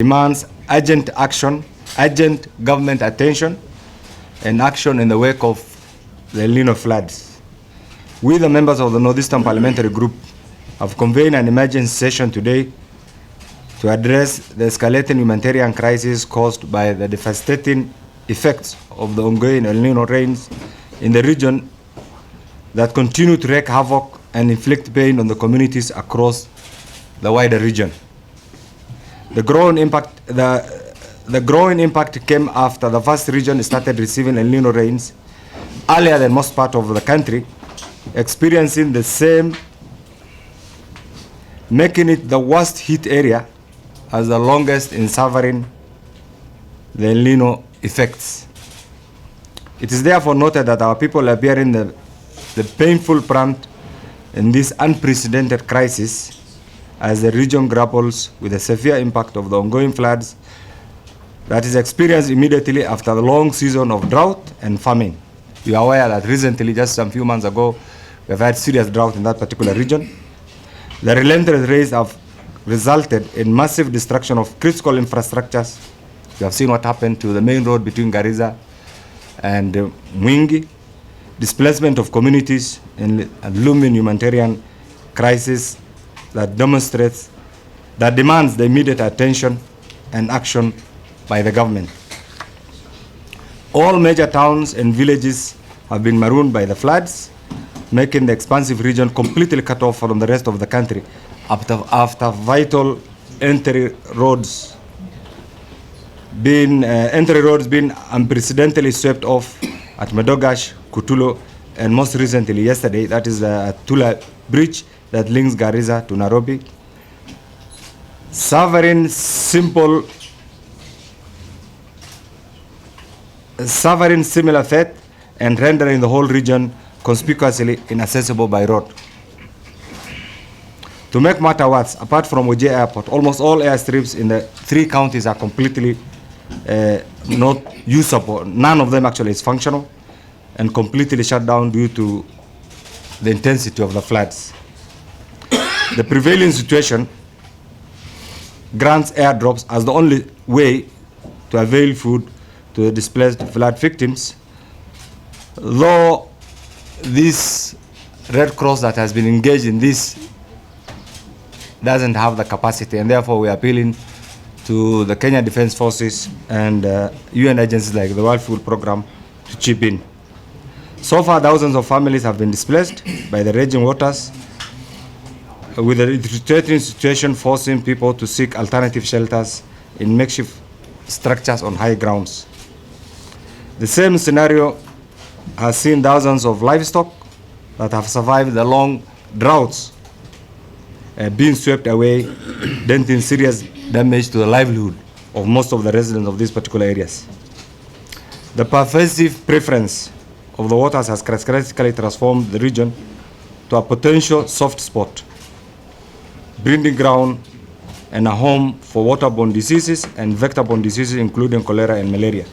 demands urgent action, urgent government attention, and action in the wake of the El Nino floods. We, the members of the Northeastern Parliamentary Group, have convened an emergency session today to address the escalating humanitarian crisis caused by the devastating effects of the ongoing El Nino rains in the region that continue to wreak havoc and inflict pain on the communities across the wider region. The growing impact came after the vast region started receiving El Nino rains earlier than most part of the country, experiencing the same, making it the worst hit area as the longest in suffering the El Nino effects. It is therefore noted that our people are bearing the painful brunt in this unprecedented crisis as the region grapples with the severe impact of the ongoing floods that is experienced immediately after the long season of drought and famine. You are aware that recently, just some few months ago, we have had serious drought in that particular region. The relentless rains have resulted in massive destruction of critical infrastructures. You have seen what happened to the main road between Garissa and Mwingi, displacement of communities, and looming humanitarian crisis that demonstrates, that demands the immediate attention and action by the government. All major towns and villages have been marooned by the floods, making the expansive region completely cut off from the rest of the country after vital entry roads being unprecedentedly swept off at Medogash, Kutulo, and most recently yesterday, that is the Tula Bridge that links Garissa to Nairobi, suffering similar fate and rendering the whole region conspicuously inaccessible by road. To make matter worse, apart from Wajir Airport, almost all airstrips in the 3 counties are completely not usable. None of them actually is functional and completely shut down due to the intensity of the floods. The prevailing situation grants airdrops as the only way to avail food to the displaced flood victims, though this Red Cross that has been engaged in this doesn't have the capacity, and therefore we are appealing to the Kenya Defense Forces and UN agencies like the World Food Programme to chip in. So far, thousands of families have been displaced by the raging waters, with the irritating situation forcing people to seek alternative shelters in makeshift structures on high grounds. The same scenario has seen thousands of livestock that have survived the long droughts being swept away, denting serious damage to the livelihood of most of the residents of these particular areas. The pervasive preference of the waters has drastically transformed the region to a potential soft spot, breeding ground and a home for waterborne diseases and vector-borne diseases, including cholera and malaria.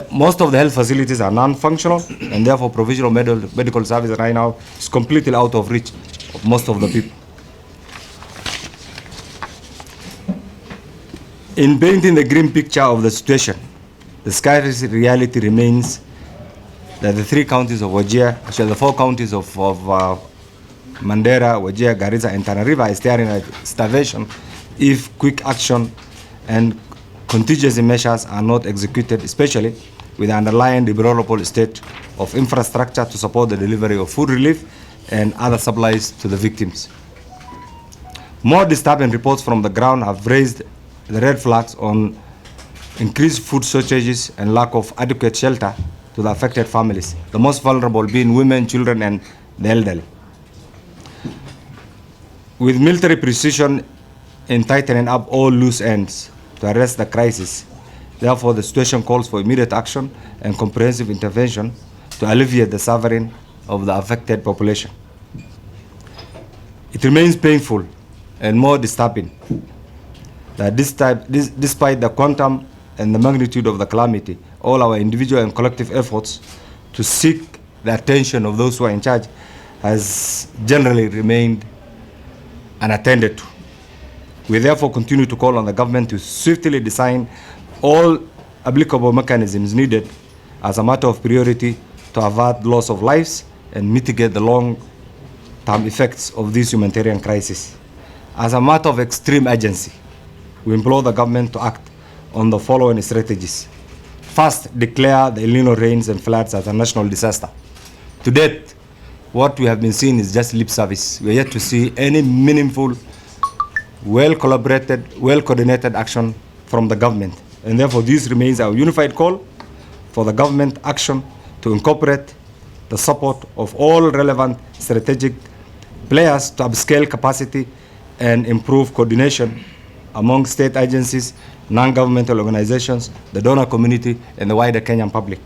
Most of the health facilities are non-functional, and therefore provisional medical service right now is completely out of reach of most of the people. In painting the grim picture of the situation, the scariest reality remains that the 3 counties of Wajir, actually the 4 counties of Mandera, Wajir, Garissa, and Tana River is staring at starvation if quick action and contingency measures are not executed, especially with the underlying deplorable state of infrastructure to support the delivery of food relief and other supplies to the victims. More disturbing reports from the ground have raised the red flags on increased food shortages and lack of adequate shelter to the affected families, the most vulnerable being women, children, and the elderly. With military precision in tightening up all loose ends to arrest the crisis, therefore the situation calls for immediate action and comprehensive intervention to alleviate the suffering of the affected population. It remains painful and more disturbing that despite the quantum and the magnitude of the calamity, all our individual and collective efforts to seek the attention of those who are in charge has generally remained unattended to. We therefore continue to call on the government to swiftly design all applicable mechanisms needed as a matter of priority to avert loss of lives and mitigate the long-term effects of this humanitarian crisis. As a matter of extreme urgency, we implore the government to act on the following strategies. First, declare the El Nino rains and floods as a national disaster. To date, what we have been seeing is just lip service. We are yet to see any meaningful, well-collaborated, well-coordinated action from the government. And therefore, this remains our unified call for the government action to incorporate the support of all relevant strategic players to upscale capacity and improve coordination among state agencies, non-governmental organizations, the donor community, and the wider Kenyan public.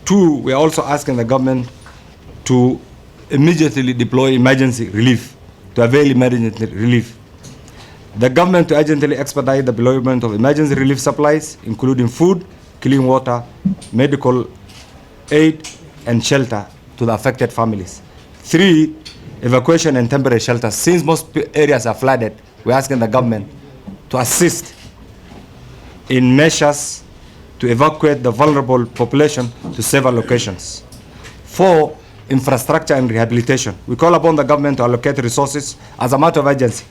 Two, we are also asking the government to immediately deploy emergency relief, to avail emergency relief. The government to urgently expedite the deployment of emergency relief supplies, including food, clean water, medical aid, and shelter to the affected families. Three, evacuation and temporary shelters. Since most areas are flooded, we're asking the government to assist in measures to evacuate the vulnerable population to safer locations. Four, infrastructure and rehabilitation. We call upon the government to allocate resources as a matter of urgency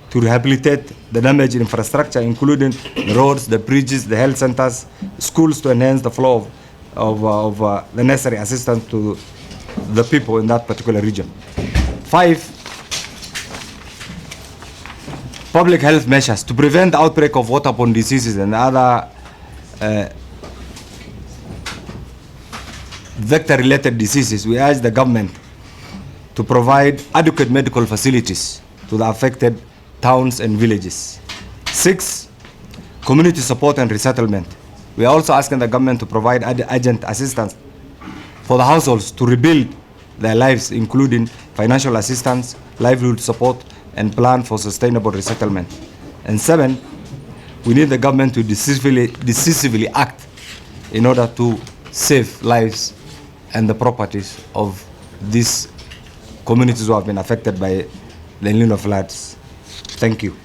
to rehabilitate the damaged infrastructure, including the roads, the bridges, the health centers, schools, to enhance the flow of the necessary assistance to the people in that particular region. Five, public health measures to prevent the outbreak of waterborne diseases and other vector-related diseases. We urge the government to provide adequate medical facilities to the affected towns and villages. Six, community support and resettlement. We are also asking the government to provide urgent assistance for the households to rebuild their lives, including financial assistance, livelihood support, and plan for sustainable resettlement. And seven, we need the government to decisively act in order to save lives and the properties of these communities who have been affected by the El Nino floods. Thank you.